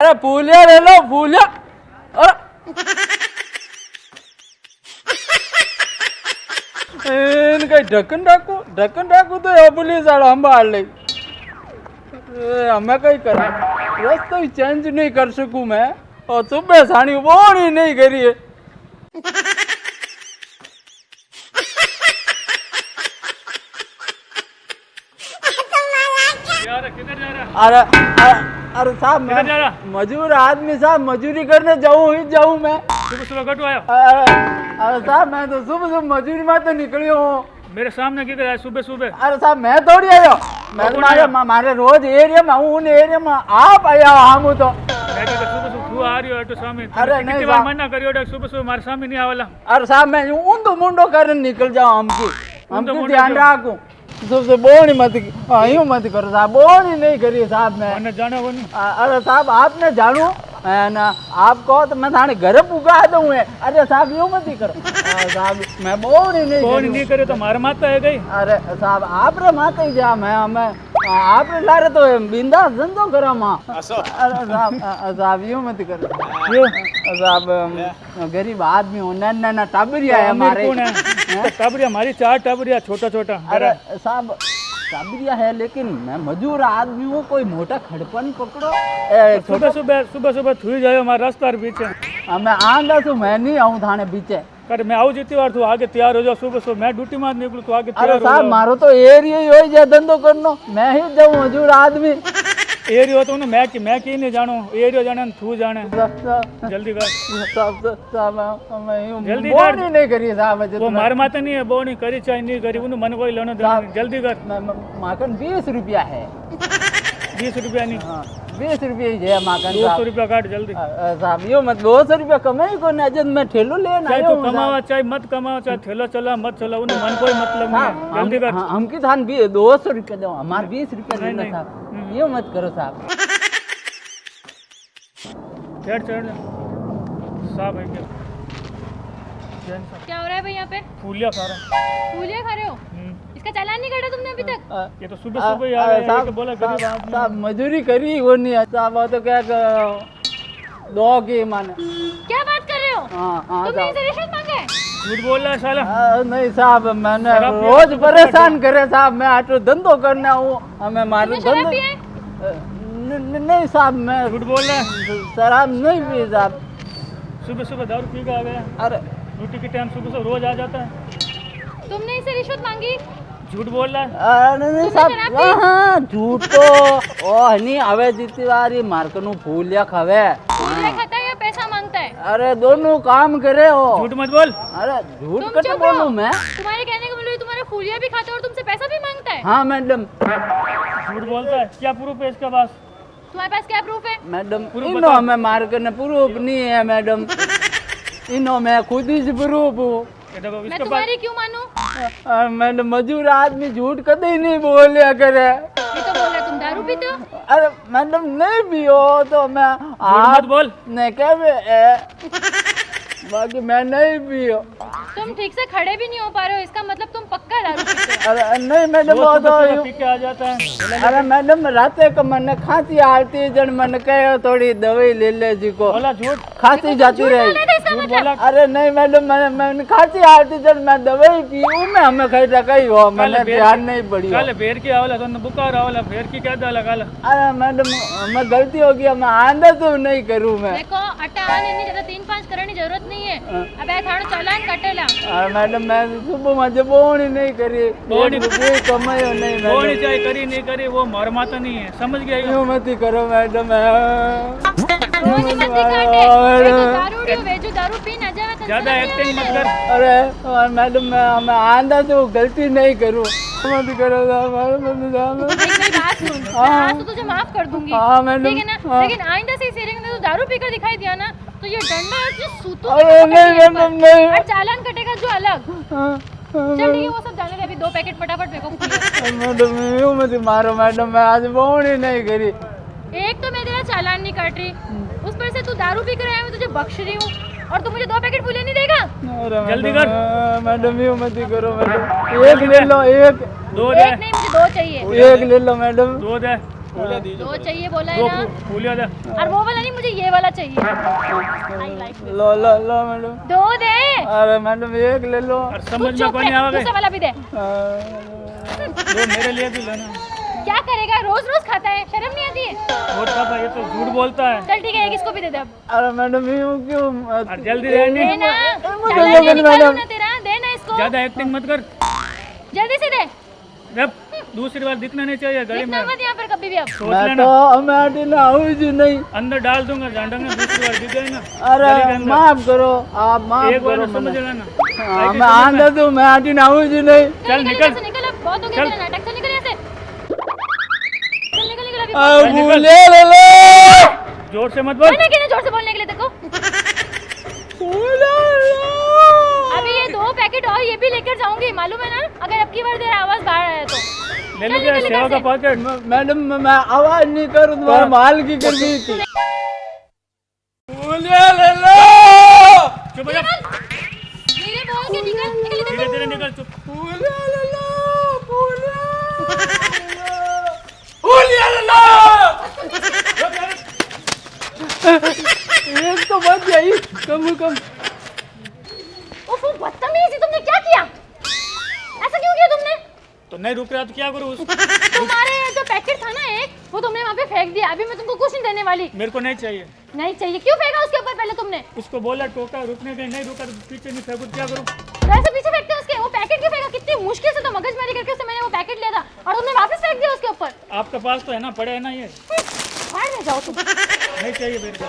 अरे फूलिया ले लो फूलिया। इनका ढक्कन डाकू तो ये पुलिस वाला संभाल ले। हमें कहीं करा रास्ता ही चेंज नहीं कर सकूं मैं, और सुबह सानी बोनी नहीं करी है। अरे अरे साहब मैं मजूर आदमी साहब, मजूरी करने जाऊँ मैं। सुबह सुबह कटो आयो। अरे साहब मैं तो सुबह मजूरी में तो निकली हूँ। मेरे सामने क्या कर सुबह सुबह? अरे साहब मैं थोड़ी आयो, मैं मारे रोज एरिया में हूँ, उन एरिया में आप आया हम तो। सुबह सुबह तू आ रही हो तो सामने। अरे नहीं बार मना करियो सुबह सुबह हमारे सामने नहीं आवाला। अरे साहब मैं ऊंधो मुंडो कर निकल जाओ, हमकी ध्यान रखूं। सबसे बोनी मत यूं मत करो साहब, बोनी नहीं करी साहब मैं जाना वो नहीं। अरे साहब आपने जानू ना, आप कहो तो मैं थाने घर पुगा दूं। अरे साहब यूं मत करो साहब, मैं बोनी नहीं करे तो मार माता है गई। अरे साहब आप रे माता ही जा, मैं आप रे लारे तो बिंदास धंधो करा मां। अरे साहब यूं मत करो साहब, गरीब आदमी हो, ना टाबरिया है हमारे। टाबरिया हमारी 4 टाबरिया छोटा छोटा। अरे साहब टाबरिया है, लेकिन मैं मजूर आदमी हूँ, कोई मोटा खड़पन पकड़ो। सुबह सुबह थुई जाओ हमारे रास्ता पीछे। मैं आंदा तो मैं नहीं आऊँ थाने पीछे। अरे मैं आऊँ जितनी बार तू आगे तैयार हो जाओ। सुबह सुबह मैं ड्यूटी में निकलू तू आगे तैयार हो जाओ। अरे साहब मारो तो एरिया ही हो जाए धंधो करनो, मैं ही जाऊँ मजूर आदमी। एरियो तो मैं की नहीं जानो, एरियो जाने तू जाने। जल्दी कर जल्दी बोनी नहीं करी साहब, वो मार माते नहीं है, बोनी करी चाहे नहीं करी उन्हें मन कोई लेना देना। जल्दी कर। माखन 20 रुपया है। 20 रुपया नहीं, 20 रुपया ही है माखन। 200 रुपया काट जल्दी साहब। यो मत 200 रुपया कमाई को ना, जब मैं ठेलो लेना चाहे तू कमावा चाहे मत कमावा, चाहे ठेलो चला मत चला, उन्हें मन कोई मतलब नहीं। जल्दी कर। हमकी थान 200 रुपया दो, हमारे 20 रुपया देना साहब, ये मत करो साहब। चढ़ साहब है क्या हो रहा है भाई यहाँ पे? फूलिया खा रहे हो? इसका चालान नहीं काटा तुमने अभी तक? ये तो सुबह सुबह यार ये बोला साहब मजूरी करी वो नहीं साहब, तो क्या दो की माने। क्या बात कर रहे हो? तुमने इनसे रिश्वत मांगा है? झूठ बोल रहा है साला। नहीं साहब मैंने रोज परेशान करे साहब, मैं आटो धंधो करना हूँ, हमें मारे धंधो नहीं साहब। मैं झूठ बोल रहा है। शराब नहीं पी साहब। सुबह सुबह दारू पी के आ गया। अरे ड्यूटी के टाइम सुबह रोज आ जाता है। तुमने इसे रिश्वत मांगी? झूठ बोल रहा है। नहीं साहब, हाँ झूठ तो नहीं हवे जितनी बारी मार्कनू फूलिया खावे। फूलिया खाता है या पैसा मांगता है? अरे दोनों काम करे हो। झूठ मत बोल। अरे झूठ कैसे बोलूं मैं? तुम्हारे कहने का मतलब तुम्हारा फूलिया भी खाता है और तुमसे पैसा भी मांगता है? हाँ मैडम। झूठ बोलता है। क्या प्रूफ है इसके पास? तुम्हारे पास क्या प्रूफ है? मैडम इनो हमें मार्कन प्रूफ नहीं है मैडम, इनो मैं खुद ही प्रूफ हूँ। मैं तुम्हारी क्यों मानूं? मैडम मजूर आदमी झूठ कभी नहीं बोलिया करे। ये तो बोल रहा तुम दारू पीते हो? अरे मैडम नहीं पियो तो मैं मत बोल। नहीं क्या बाकी मैं नहीं पियो। तुम ठीक से खड़े भी नहीं हो पा रहे हो, इसका मतलब तुम पक्का दारू पीते हो। अरे नहीं मैडम वो तो पी के आ जाता है। अरे मैडम राते को मैंने खांसी आती जन मन कहे थोड़ी दवाई ले ले जी को। बोला झूठ। खांसी जाती रही। अरे नहीं मैडम मैंने खांसी आती जन मैं दवाई पी मैं हमें कहीं रखी हो, मैंने ध्यान नहीं पड़ी। काले भेड़ की आवला तो बुखार आवला भेड़ की क्या डाला काला। अरे मैडम मैं गलती हो गया, मैं आंदा तो नहीं करूँ मैं। देखो अट्टा आने नहीं ज्यादा 3-5 करने की जरूरत नहीं है। अब थानो चालान कटेला। अरे मैडम मैं सुबह मुझे बोनी नहीं करी, बोनी कमायो नहीं। बोनी चाहे करी नहीं करी वो मर माता नहीं है, समझ गया? यूं मत करो मैडम। दारू पी ना जावे ज्यादा एक्टिंग मत कर। अरे मैडम मैं आंदा तो गलती नहीं करूँ, मत करो बात सुन। आज तो तुझे माफ कर दूंगी। हाँ मैडम ठीक है ना, लेकिन आइंदा से इस एरिया में तो दारू पीकर दिखाई दिया ना तो ये डंडा जो सूतों अरे नहीं मैडम नहीं, और चालान कटेगा जो अलग। चल ठीक है वो सब जाने दे, अभी 2 पैकेट फटाफट फेंको। मैडम यूं मत मारो मैडम, मैं आज बोनी नहीं करी। एक तो मैं तेरा चालान नहीं काट रही, उस पर से तू दारू पी कर आया, मैं तुझे बख्श रही हूँ और तू मुझे 2 पैकेट फूलिया नहीं देगा? जल्दी कर मैडम, यूं मत करो मैडम। एक ले लो, एक 2 दे। एक नहीं मुझे 2 चाहिए। एक ले लो मैडम। 2 दे। फूलिया दीजिए दो चाहिए बोला दो है ना। फूलिया दे और वो वाला नहीं, मुझे ये वाला चाहिए। I like this. Low low low madam. दो दे। अरे मैडम एक ले लो। और तू समझ में चुप कौन रह, नहीं आवा दूसरा वाला भी दे। दो मेरे लिए भी लेना। क्या करेगा, रोज रोज खाता है, शर्म नहीं आती है? बहुत पापा ये तो झूठ बोलता है। चल ठीक है, एक इसको भी दे दे अब। अरे मैडम यूं क्यों और जल्दी रहने देना, मुझे चालान जगन निकालू मैडम। ना तेरा, देना इसको। ज्यादा एक्टिंग मत कर। जल्दी से दे। अब दूसरी बार दिखना नहीं चाहिए गली दिखना में। मत यहाँ पर कभी भी अब। सोच मैं लेना तो मैं ना हूँ जी नहीं। अंदर डाल दूंगा झंडा में, दूसरी बार दिख गई ना गली के अरे अंदर। माफ करो, आप माफ एक बार करो तो समझ मैंने। लेना। हाँ, मैं आंधा तू मैं आटी ना हूँ जी नहीं। चल निकल निकल। यहाँ से, निकल अब, बहुत हो गया चल। तेरा नाटक। चल निकल यहाँ से। चल निकल निकल अभी। अब निकल। ले ले लो। जोर से मत बोल। मैंने क्या जोर से बोलने के लिए देखो। अभी ये 2 पैकेट और ये भी लेकर जाऊंगी, मालूम है ना? अगर अब की बार तेरा आवाज बाहर आया तो ले चल लो निकल सेवा यहाँ का से। पैकेट। मैडम मैं आवाज नहीं करूँ, तुम्हारा माल की कर दी थी। ले लो। चुप हो जा। धीरे बोल के निकल निकल इधर धीरे से। धीरे निकल चुप। एक तो बच गई कम कम। उफ, बदतमीजी, तुमने क्या किया? ऐसा क्यों किया तुमने? तो नहीं रुक रहा तो क्या करूँ? तुम्हारे जो पैकेट था ना एक, वो तुमने वहाँ पे फेंक दिया। अभी मैं तुमको कुछ नहीं देने वाली। मेरे को नहीं चाहिए। नहीं चाहिए? क्यों फेंका उसके ऊपर पहले तुमने? उसको बोला टोका रुकने के, नहीं रुका तो पीछे नहीं फेंकू, क्या करूँ? वैसे पीछे फेंकते हो उसके, वो पैकेट क्यों फेंका? कितनी मुश्किल से तो मगजमारी करके उससे मैंने वो पैकेट लिया था और तुमने वापस फेंक दिया उसके ऊपर। आपके पास तो है ना, पड़े है ना ये। बाहर में जाओ तुम। नहीं चाहिए मेरे को।